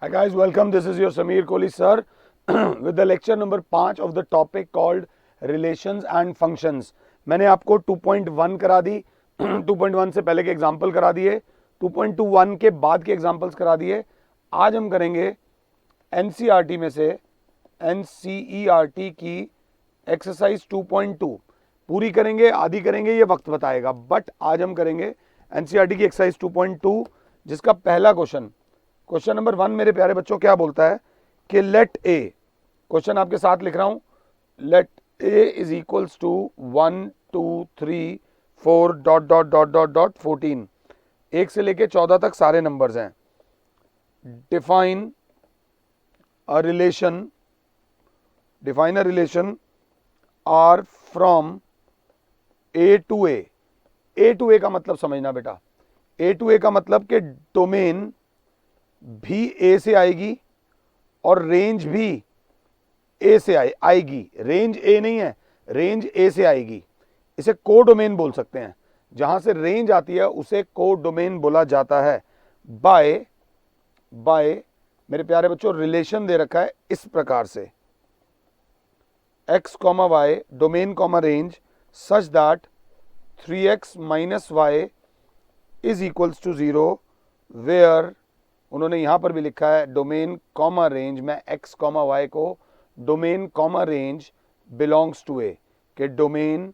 Hi guys, welcome. This is your Sameer Kohli sir with the lecture number 5 of the topic called relations and functions. मैंने आपको 2.1 करा दी 2.1 से पहले के example करा दिए, 2.21 के बाद के एग्जाम्पल्स करा दिए. आज हम करेंगे एनसीईआरटी में से एनसीईआरटी की एक्सरसाइज 2.2 पूरी करेंगे, आधी करेंगे, ये वक्त बताएगा. बट आज हम करेंगे एनसीईआरटी की एक्सरसाइज 2.2 जिसका पहला क्वेश्चन नंबर 1 मेरे प्यारे बच्चों क्या बोलता है कि लेट ए, क्वेश्चन आपके साथ लिख रहा हूं, let A is equals to 1 2 3 4 dot dot dot dot dot 14. 1 से लेके 14 तक सारे नंबर्स हैं. Define a relation R from A to A. A to A का मतलब समझना बेटा. ए टू ए का मतलब कि डोमेन भी ए से आएगी और रेंज भी ए से आएगी. रेंज ए नहीं है, रेंज ए से आएगी. इसे को डोमेन बोल सकते हैं. जहां से रेंज आती है उसे को डोमेन बोला जाता है. बाय मेरे प्यारे बच्चों रिलेशन दे रखा है इस प्रकार से, x, y domain, range such that 3x minus Y is equals to 0 where, उन्होंने यहां पर भी लिखा है डोमेन कॉमा रेंज. मैं x y को domain comma range belongs to A, कि डोमेन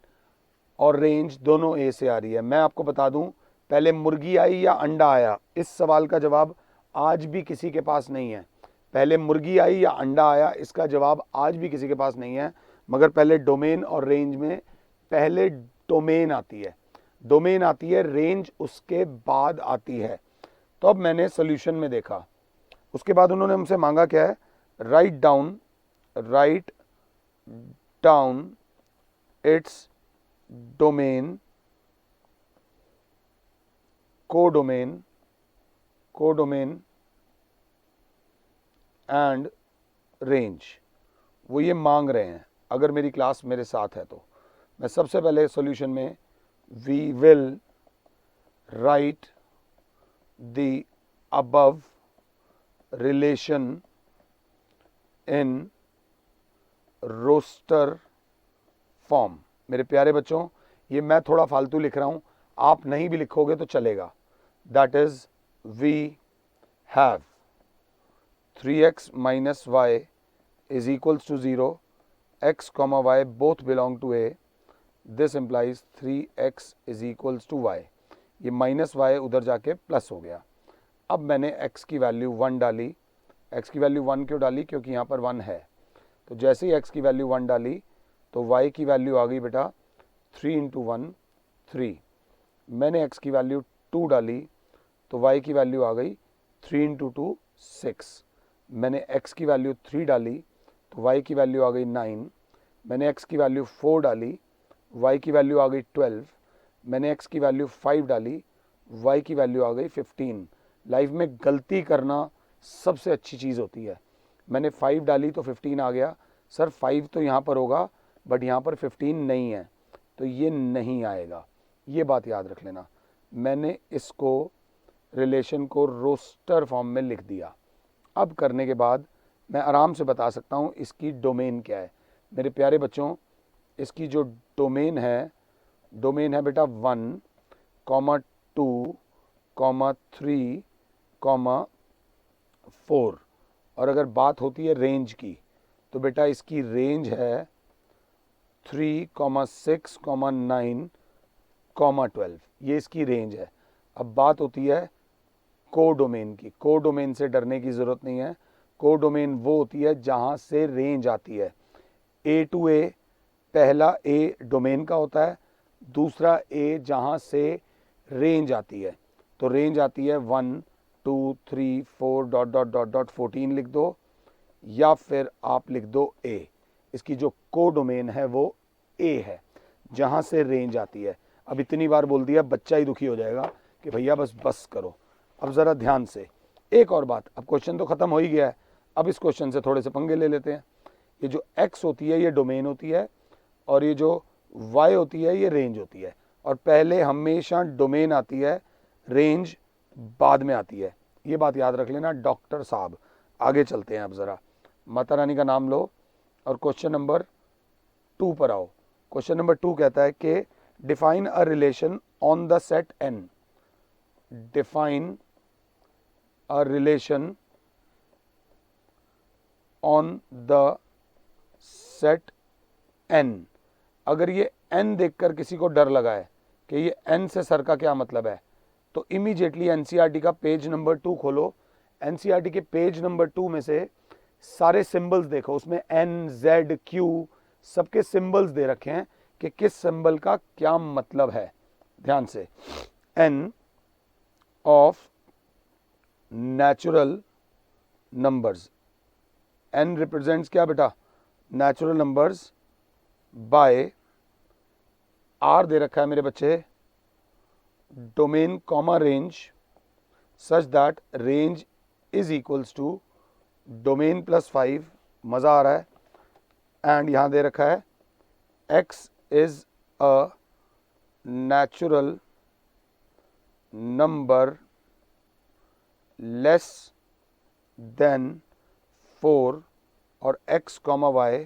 और रेंज दोनों ए से आ रही है. मैं आपको बता दूं, पहले मुर्गी आई या अंडा आया, इस सवाल का जवाब आज भी किसी के पास नहीं है. पहले मुर्गी आई या अंडा आया, इसका जवाब आज भी किसी के पास नहीं है. मगर पहले डोमेन और रेंज में पहले डोमेन आती है, रेंज उसके बाद आती है. तो अब मैंने सोल्यूशन में देखा, उसके बाद उन्होंने हमसे मांगा क्या है, write down its domain, codomain and range. वो ये मांग रहे हैं. अगर मेरी क्लास मेरे साथ है तो मैं सबसे पहले सॉल्यूशन में we will write the above relation in roster form. मेरे प्यारे बच्चों, ये मैं थोड़ा फालतू लिख रहा हूं, आप नहीं भी लिखोगे तो चलेगा. That is we have 3x minus y is equals to 0, x comma y both belong to a. This implies 3x is equals to y. ये माइनस वाई उधर जाके प्लस हो गया. अब मैंने x की वैल्यू 1 डाली. x की वैल्यू 1 क्यों डाली? क्योंकि यहाँ पर 1 है. तो जैसे ही x की वैल्यू 1 डाली तो y की वैल्यू आ गई बेटा 3 इंटू 1 3. मैंने x की वैल्यू 2 डाली तो y की वैल्यू आ गई 3 इंटू 2 6. मैंने x की वैल्यू 3 डाली तो y की वैल्यू आ गई 9. मैंने x की वैल्यू 4 डाली, y की वैल्यू आ गई 12. मैंने x की वैल्यू 5 डाली, y की वैल्यू आ गई 15. लाइफ में गलती करना सबसे अच्छी चीज़ होती है. मैंने 5 डाली तो 15 आ गया. सर 5 तो यहाँ पर होगा बट यहाँ पर 15 नहीं है, तो ये नहीं आएगा. ये बात याद रख लेना. मैंने इसको रिलेशन को रोस्टर फॉर्म में लिख दिया. अब करने के बाद मैं आराम से बता सकता हूँ इसकी डोमेन क्या है. मेरे प्यारे बच्चों, इसकी जो डोमेन है बेटा 1, 2, 3, 4. और अगर बात होती है रेंज की तो बेटा इसकी रेंज है 3, 6, 9, 12. ये इसकी रेंज है. अब बात होती है को डोमेन की. को डोमेन से डरने की ज़रूरत नहीं है. को डोमेन वो होती है जहाँ से रेंज आती है. ए टू ए, पहला ए डोमेन का होता है, दूसरा ए जहाँ से रेंज आती है. तो रेंज आती है 1 2 3 4 डॉट डॉट डॉट डॉट 14 लिख दो, या फिर आप लिख दो ए. इसकी जो को डोमेन है वो ए है, जहाँ से रेंज आती है. अब इतनी बार बोल दिया बच्चा ही दुखी हो जाएगा कि भैया बस करो. अब ज़रा ध्यान से एक और बात. अब क्वेश्चन तो ख़त्म हो ही गया है. अब इस क्वेश्चन से थोड़े से पंगे ले लेते हैं. ये जो x होती है ये डोमेन होती है, और ये जो y होती है ये रेंज होती है. और पहले हमेशा डोमेन आती है, रेंज बाद में आती है. ये बात याद रख लेना डॉक्टर साहब. आगे चलते हैं अब ज़रा, माता रानी का नाम लो और क्वेश्चन नंबर 2 पर आओ। क्वेश्चन नंबर 2 कहता है कि define a relation on the set N. Define a relation on the set N. अगर ये एन देखकर किसी को डर लगा है कि ये एन से सर का क्या मतलब है, तो इमीडिएटली एनसीईआरटी का पेज नंबर 2 खोलो। एनसीईआरटी के पेज नंबर 2 में से सारे सिंबल्स देखो, उसमें एन, जेड, क्यू सबके सिंबल्स दे रखे हैं कि किस सिंबल का क्या मतलब है। ध्यान से, N of natural numbers. N represents क्या बेटा? नेचुरल नंबर्स बाय आर दे रखा है मेरे बच्चे domain comma range such that range is equals to domain plus 5, मज़ा आ रहा है। एंड यहाँ दे रखा है x is a natural number less than 4 और x comma y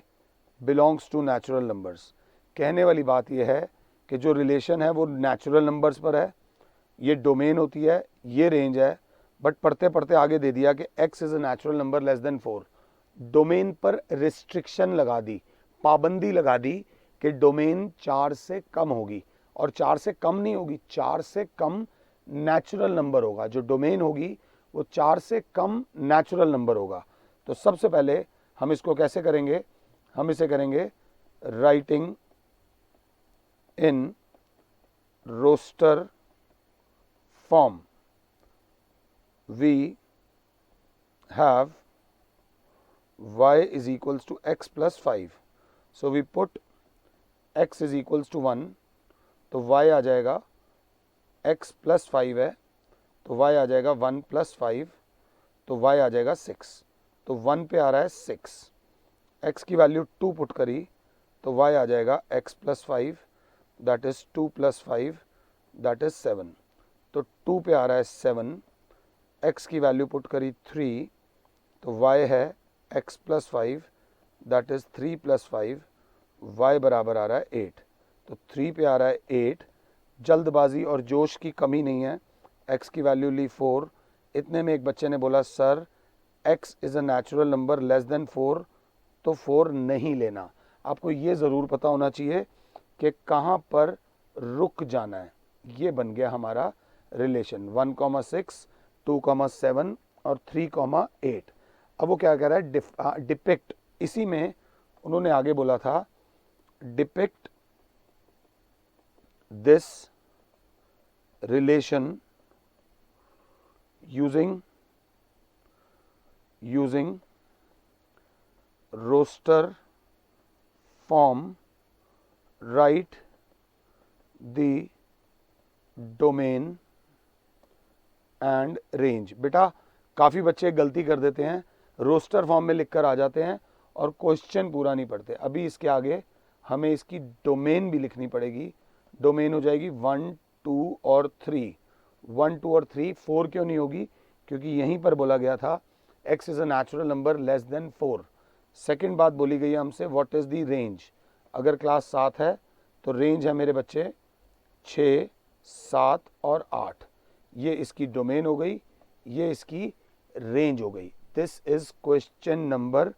belongs to natural numbers. कहने वाली बात यह है कि जो रिलेशन है वो नेचुरल नंबर्स पर है, ये डोमेन होती है, ये रेंज है, बट पढ़ते पढ़ते आगे दे दिया कि x is a natural number less than 4। Domain पर रिस्ट्रिक्शन लगा दी, पाबंदी लगा दी कि डोमेन 4 से कम होगी, और 4 से कम नहीं होगी, 4 से कम नेचुरल नंबर होगा। जो डोमेन होगी वो 4 से कम नेचुरल नंबर होगा। तो सबसे पहले हम इसको कैसे करेंगे? हम इसे करेंगे writing in roster form. We have y is equals to x plus 5. So we put x is equals to 1, तो y आ जाएगा x plus 5 है, तो y आ जाएगा 1 plus 5, तो y आ जाएगा 6। तो 1 पे आ रहा है 6, x की वैल्यू 2 पुट करी तो y आ जाएगा x plus 5 that is 2 plus 5 that is 7। तो 2 पे आ रहा है 7, x की वैल्यू पुट करी 3 तो y है x plus 5 that is 3 plus 5, y बराबर आ रहा है 8। तो 3 पे आ रहा है 8। जल्दबाजी और जोश की कमी नहीं है, x की वैल्यू ली 4। इतने में एक बच्चे ने बोला sir x is a natural number less than 4, तो 4 नहीं लेना। आपको ये ज़रूर पता होना चाहिए कि कहाँ पर रुक जाना है। ये बन गया हमारा रिलेशन 1,6, 2,7 और 3,8। अब वो क्या कह रहा है? डिपिक्ट। इसी में उन्होंने आगे बोला था depict this relation using roster form, write the domain and range. बेटा काफ़ी बच्चे गलती कर देते हैं, रोस्टर फॉर्म में लिखकर आ जाते हैं और क्वेश्चन पूरा नहीं पढ़ते। अभी इसके आगे हमें इसकी डोमेन भी लिखनी पड़ेगी। डोमेन हो जाएगी 1, 2 और 3। 1, 2 और 3। 4 क्यों नहीं होगी? क्योंकि यहीं पर बोला गया था x is a natural number less than 4। Second बात बोली गई है हमसे, व्हाट इज़ दी रेंज। अगर क्लास 7 है तो रेंज है मेरे बच्चे 6, 7 और 8। ये इसकी डोमेन हो गई, ये इसकी रेंज हो गई। This is question number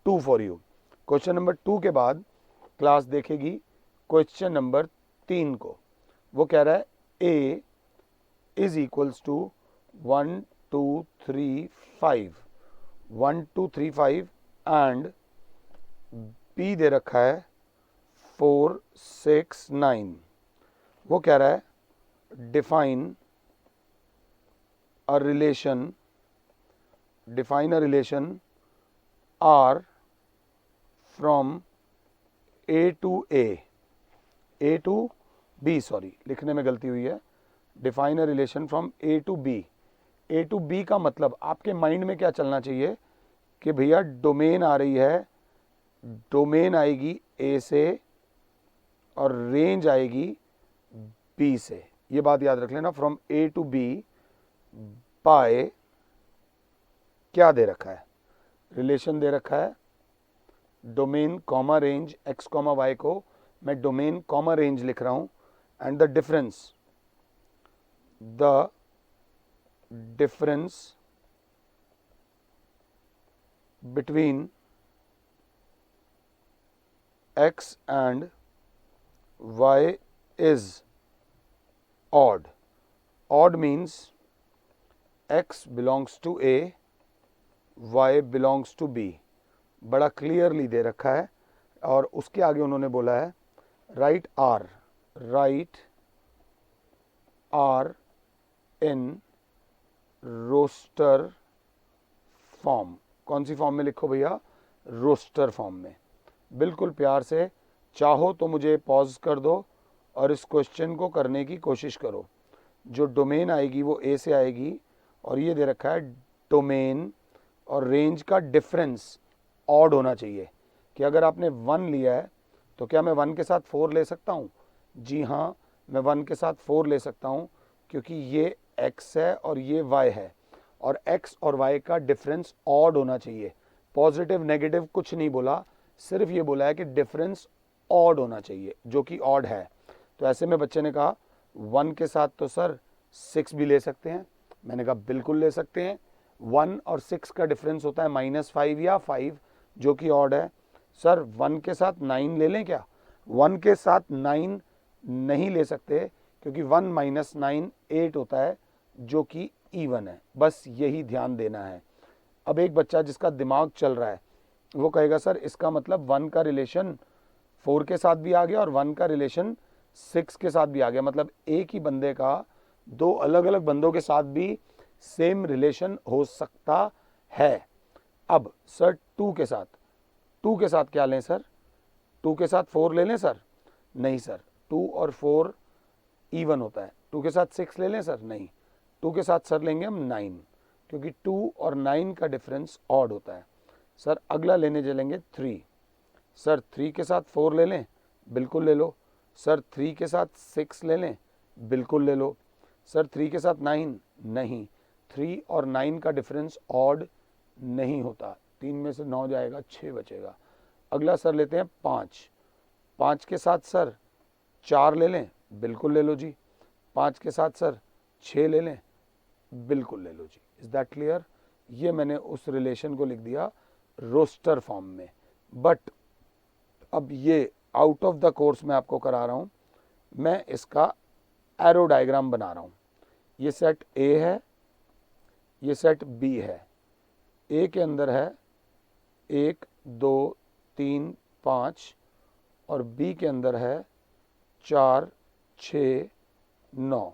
2 for you. Question number 2 के बाद क्लास देखेगी क्वेश्चन नंबर 3 को। वो कह रहा है a is equals to 1, 2, 3, 5, 1, 2, 3, 5 and b दे रखा है 4, 6, 9। वो कह रहा है define a relation R from A to B, sorry लिखने में गलती हुई है। Define a relation from A to B। A to B का मतलब आपके माइंड में क्या चलना चाहिए कि भैया डोमेन आ रही है, डोमेन आएगी A से और रेंज आएगी B से। ये बात याद रख लेना। From A to B by क्या दे रखा है? रिलेशन दे रखा है domain comma range x comma y को मैं डोमेन कॉमा रेंज लिख रहा हूं and the difference between x and y is odd. Odd means x belongs to A, y belongs to B. बड़ा क्लियरली दे रखा है और उसके आगे उन्होंने बोला है write R in roster form. कौन सी फॉर्म में लिखो भैया? रोस्टर फॉर्म में। बिल्कुल प्यार से, चाहो तो मुझे पॉज कर दो और इस क्वेश्चन को करने की कोशिश करो। जो डोमेन आएगी वो ए से आएगी और ये दे रखा है डोमेन और रेंज का डिफरेंस ऑड होना चाहिए कि अगर आपने 1 लिया है तो क्या मैं 1 के साथ 4 ले सकता हूँ? जी हाँ, मैं 1 के साथ 4 ले सकता हूँ क्योंकि ये x है और ये y है और x और y का डिफरेंस ऑड होना चाहिए। पॉजिटिव नेगेटिव कुछ नहीं बोला, सिर्फ ये बोला है कि डिफरेंस ऑड होना चाहिए जो कि ऑड है। तो ऐसे में बच्चे ने कहा 1 के साथ तो सर 6 भी ले सकते हैं। मैंने कहा बिल्कुल ले सकते हैं। 1 और 6 का डिफरेंस होता है -5 या 5 जो कि ऑड है। सर 1 के साथ 9 ले लें क्या? 1 के साथ 9 नहीं ले सकते क्योंकि 1 - 9 8 होता है जो कि इवन है। बस यही ध्यान देना है। अब एक बच्चा जिसका दिमाग चल रहा है वो कहेगा सर इसका मतलब 1 का रिलेशन 4 के साथ भी आ गया और 1 का रिलेशन 6 के साथ भी आ गया, मतलब एक ही बंदे का 2 अलग अलग बंदों के साथ भी सेम रिलेशन हो सकता है। अब सर 2 के साथ क्या लें सर? 2 के साथ 4 ले लें सर? नहीं सर, 2 और 4 इवन होता है। 2 के साथ 6 ले लें सर? नहीं। 2 के साथ सर लेंगे हम 9 क्योंकि 2 और 9 का डिफरेंस ऑड होता है। सर अगला लेने चलेंगे 3। सर 3 के साथ 4 ले लें? बिल्कुल ले लो। सर 3 के साथ 6 ले लें? बिल्कुल ले लो। सर 3 के साथ 9? नहीं, 3 और 9 का डिफरेंस ऑड नहीं होता। 3 में से 9 जाएगा, 6 बचेगा। अगला सर लेते हैं 5। 5 के साथ सर 4 ले लें? बिल्कुल ले लो जी। 5 के साथ सर 6 ले लें? बिल्कुल ले लो जी। Is that clear? ये मैंने उस रिलेशन को लिख दिया रोस्टर फॉर्म में। बट अब ये आउट ऑफ द कोर्स मैं आपको करा रहा हूं, मैं इसका एरो डायग्राम बना रहा हूं। ये सेट ए है, ये सेट बी है। ए के अंदर है 1 2 3 5 और बी के अंदर है 4 6 9।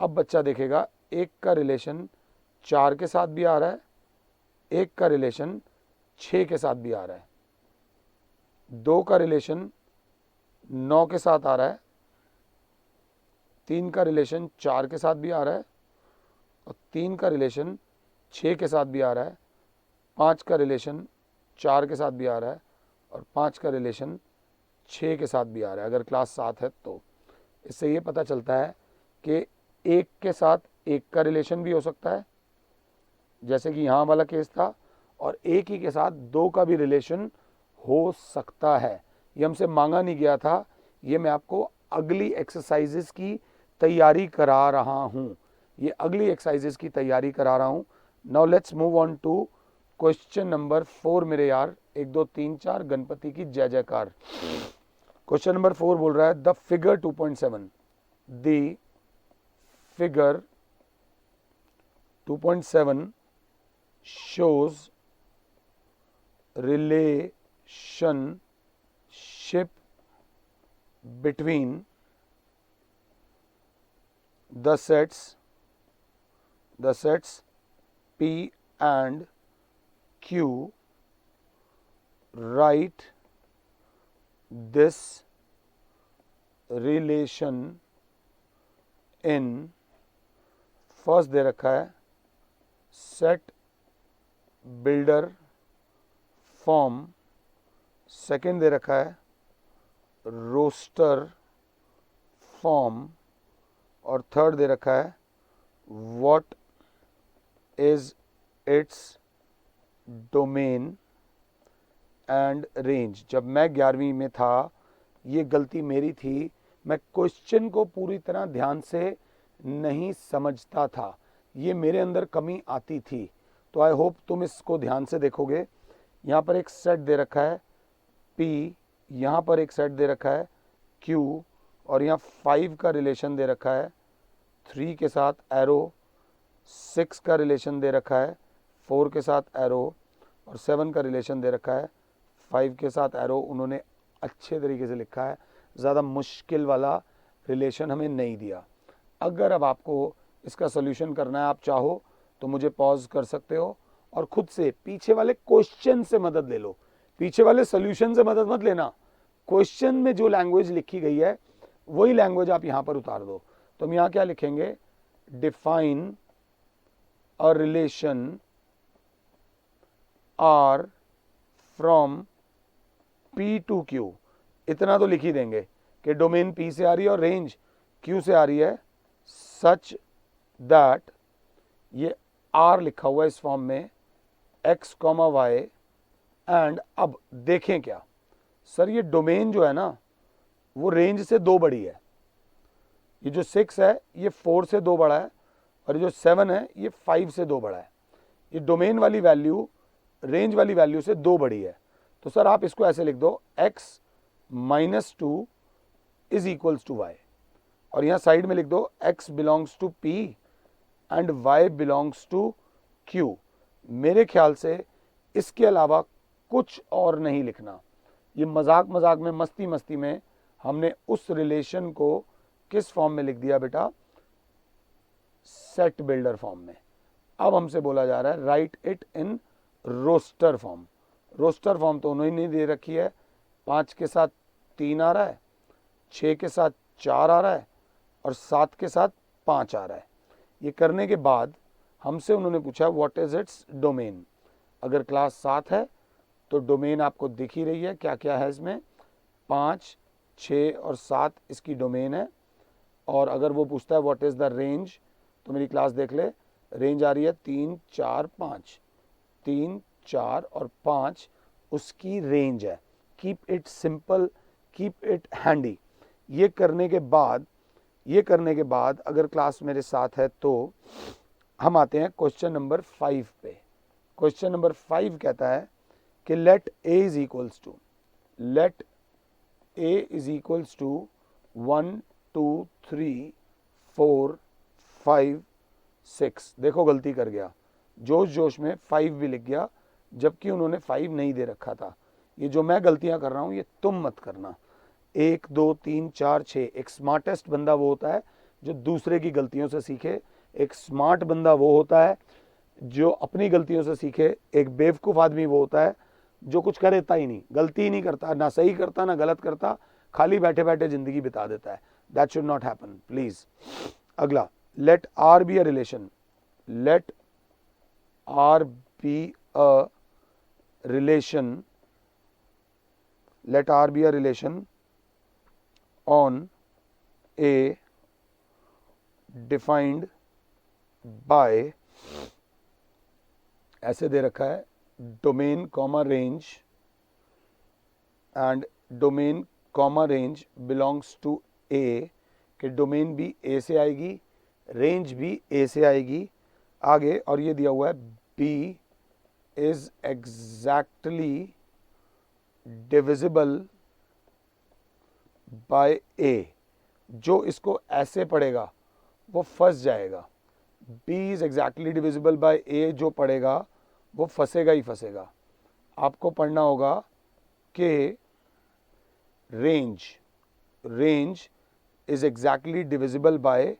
अब बच्चा देखेगा एक का रिलेशन 4 के साथ भी आ रहा है, एक का रिलेशन 6 के साथ भी आ रहा है, 2 का रिलेशन 9 के साथ आ रहा है, 3 का रिलेशन 4 के साथ भी आ रहा है और 3 का रिलेशन 6 के साथ भी आ रहा है, 5 का रिलेशन 4 के साथ भी आ रहा है और 5 का रिलेशन 6 के साथ भी आ रहा है अगर क्लास 7 है तो। इससे ये पता चलता है कि एक के साथ एक का रिलेशन भी हो सकता है जैसे कि यहाँ वाला केस था, और एक ही के साथ 2 का भी रिलेशन हो सकता है। ये हमसे मांगा नहीं गया था, ये मैं आपको अगली एक्सरसाइजेस की तैयारी करा रहा हूँ। ये अगली एक्सरसाइजेस की तैयारी करा रहा हूँ। Now let's move on to question number 4 मेरे यार। 1 2 3 4 गणपति की जय जयकार। क्वेश्चन नंबर 4 बोल रहा है the figure 2.7 the figure 2.7 shows relationship between the sets P and Q. Write this relation in, first दे रखा है सेट बिल्डर फॉर्म, सेकेंड दे रखा है रोस्टर फॉर्म और थर्ड दे रखा है what is its domain and range. जब मैं 11वीं में था, ये गलती मेरी थी, मैं क्वेश्चन को पूरी तरह ध्यान से नहीं समझता था, ये मेरे अंदर कमी आती थी। तो आई होप तुम इसको ध्यान से देखोगे। यहाँ पर एक सेट दे रखा है P, यहाँ पर एक सेट दे रखा है Q, और यहाँ 5 का रिलेशन दे रखा है 3 के साथ एरो, 6 का रिलेशन दे रखा है 4 के साथ एरो, और 7 का रिलेशन दे रखा है 5 के साथ एरो। उन्होंने अच्छे तरीके से लिखा है, ज़्यादा मुश्किल वाला रिलेशन हमें नहीं दिया। अगर अब आपको इसका सोल्यूशन करना है, आप चाहो तो मुझे पॉज कर सकते हो और खुद से पीछे वाले क्वेश्चन से मदद ले लो। पीछे वाले सोल्यूशन से मदद मत लेना, क्वेश्चन में जो लैंग्वेज लिखी गई है वही लैंग्वेज आप यहां पर उतार दो। तो हम यहां क्या लिखेंगे, define a relation R from P to Q। इतना तो लिख ही देंगे कि डोमेन P से आ रही है और रेंज Q से आ रही है, सच दैट, ये R लिखा हुआ है इस फॉर्म में, x, y, एंड अब देखें क्या सर, ये डोमेन जो है ना वो रेंज से 2 बड़ी है। ये जो 6 है ये 4 से 2 बड़ा है, और ये जो 7 है ये 5 से 2 बड़ा है। ये डोमेन वाली वैल्यू रेंज वाली वैल्यू से 2 बड़ी है। तो सर आप इसको ऐसे लिख दो, x -2 is equals to y, और यहाँ साइड में लिख दो x belongs to P and y belongs to Q। मेरे ख्याल से इसके अलावा कुछ और नहीं लिखना। ये मजाक मजाक में, मस्ती मस्ती में हमने उस रिलेशन को किस फॉर्म में लिख दिया बेटा, सेट बिल्डर फॉर्म में। अब हमसे बोला जा रहा है write it in roster form. Roster form तो उन्होंने दे रखी है, 5 के साथ 3 आ रहा है, 6 के साथ 4 आ रहा है, और 7 के साथ 5 आ रहा है। ये करने के बाद हमसे उन्होंने पूछा व्हाट इज इट्स डोमेन। अगर क्लास 7 है तो डोमेन आपको दिख ही रही है, क्या क्या है इसमें, 5, 6 और 7 इसकी डोमेन है। और अगर वो पूछता है व्हाट इज द रेंज, तो मेरी क्लास देख ले, रेंज आ रही है 3, 4, 5, 3, 4 और 5 उसकी रेंज है। Keep it simple, keep it handy. ये करने के बाद अगर क्लास मेरे साथ है तो हम आते हैं क्वेश्चन नंबर 5 पे। क्वेश्चन नंबर 5 कहता है कि let a is equals to 1, 2, 3, 4, 5, 6। देखो गलती कर गया, जोश जोश में 5 भी लिख गया, जबकि उन्होंने 5 नहीं दे रखा था। ये जो मैं गलतियां कर रहा हूं ये तुम मत करना। 1, 2, 3, 4, 6। एक स्मार्टेस्ट बंदा वो होता है जो दूसरे की गलतियों से सीखे। एक स्मार्ट बंदा वो होता है जो अपनी गलतियों से सीखे। एक बेवकूफ़ आदमी वो होता है जो कुछ करता ही नहीं, गलती ही नहीं करता, ना सही करता ना गलत करता, खाली बैठे बैठे जिंदगी बिता देता है। That should not happen please. अगला, let R be a relation, let R be a relation, let R be a relation on A defined by, ऐसे दे रखा है, domain comma range, and domain comma range belongs to A, कि domain भी ए से आएगी, range भी ए से आएगी आगे। और ये दिया हुआ है B is exactly divisible by A. जो इसको ऐसे पढ़ेगा वो फंस जाएगा। B is exactly divisible by A जो पढ़ेगा वो फंसेगा ही फंसेगा। आपको पढ़ना होगा कि range is exactly divisible bye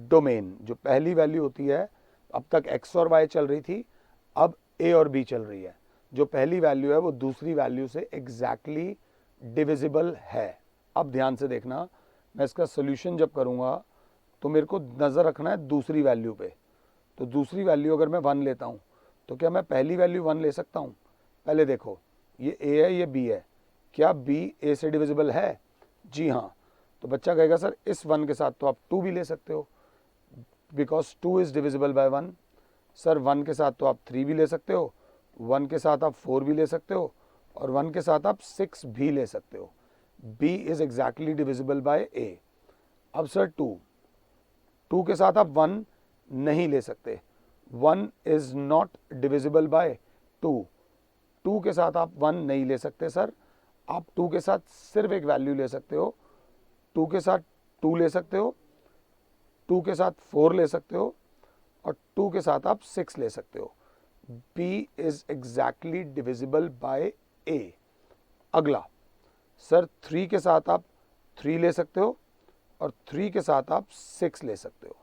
domain. जो पहली वैल्यू होती है, अब तक x और y चल रही थी, अब a और b चल रही है। जो पहली वैल्यू है वो दूसरी वैल्यू से एग्जैक्टली डिविजिबल है। अब ध्यान से देखना, मैं इसका सोल्यूशन जब करूंगा तो मेरे को नज़र रखना है दूसरी वैल्यू पे। तो दूसरी वैल्यू अगर मैं 1 लेता हूं तो क्या मैं पहली वैल्यू 1 ले सकता हूं? पहले देखो, ये a है ये b है, क्या b a से डिविजिबल है? जी हाँ। तो बच्चा कहेगा सर इस 1 के साथ तो आप 2 भी ले सकते हो, because 2 is divisible by 1। Sir 1 के साथ तो आप 3 भी ले सकते हो, 1 के साथ आप 4 भी ले सकते हो और 1 के साथ आप 6 भी ले सकते हो। B is exactly divisible bye A। अब सर 2 के साथ आप 1 नहीं ले सकते, 1 इज नॉट डिविजिबल बाय 2 के साथ आप 1 नहीं ले सकते सर। आप 2 के साथ सिर्फ एक वैल्यू ले सकते हो, 2 के साथ 2 ले सकते हो, 2 के साथ 4 ले सकते हो और 2 के साथ आप 6 ले सकते हो। B is exactly divisible bye A। अगला सर 3 के साथ आप 3 ले सकते हो और 3 के साथ आप 6 ले सकते हो।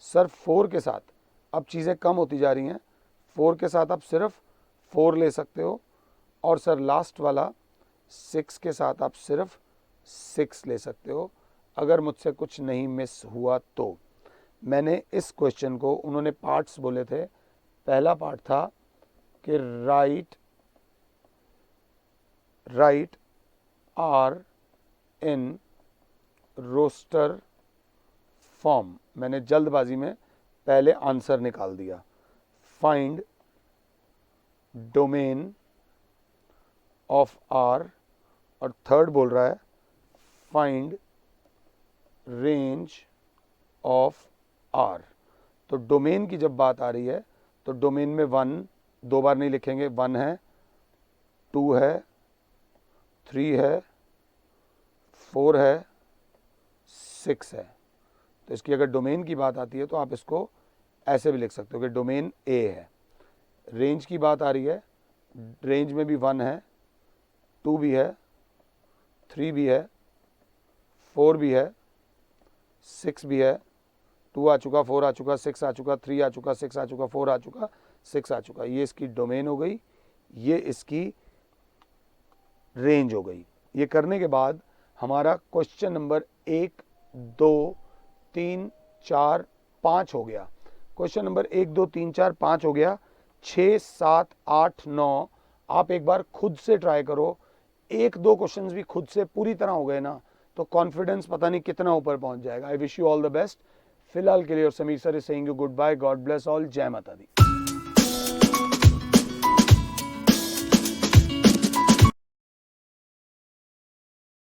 सर 4 के साथ अब चीज़ें कम होती जा रही हैं, 4 के साथ आप सिर्फ 4 ले सकते हो और सर लास्ट वाला 6 के साथ आप सिर्फ 6 ले सकते हो। अगर मुझसे कुछ नहीं मिस हुआ तो मैंने इस क्वेश्चन को, उन्होंने पार्ट्स बोले थे, पहला पार्ट था कि write R in roster form. मैंने जल्दबाजी में पहले आंसर निकाल दिया। फाइंड डोमेन ऑफ आर, और थर्ड बोल रहा है फाइंड रेंज ऑफ आर। तो डोमेन की जब बात आ रही है तो डोमेन में 1 दो बार नहीं लिखेंगे, 1 है, 2 है, 3 है, 4 है, 6 है। तो इसकी अगर डोमेन की बात आती है तो आप इसको ऐसे भी लिख सकते हो कि डोमेन A है। रेंज की बात आ रही है, रेंज में भी 1 है, 2 भी है, 3 भी है, 4 भी है, 6 भी है, 2 आ चुका, 4 आ चुका, 6 आ चुका, 3 आ चुका, 6 आ चुका, 4 आ चुका, 6 आ चुका। ये इसकी डोमेन हो गई, ये इसकी रेंज हो गई। ये करने के बाद हमारा क्वेश्चन नंबर 1, 2, 3, 4, 5 हो गया। क्वेश्चन नंबर 1, 2, 3, 4, 5 हो गया। 6, 7, 8, 9 आप एक बार खुद से ट्राई करो। 1-2 क्वेश्चंस भी खुद से पूरी तरह हो गए ना तो कॉन्फिडेंस पता नहीं कितना ऊपर पहुंच जाएगा। I wish you all the best. फिलहाल के लिए और Sameer sir is saying you good bye, God bless all, जय माता दी।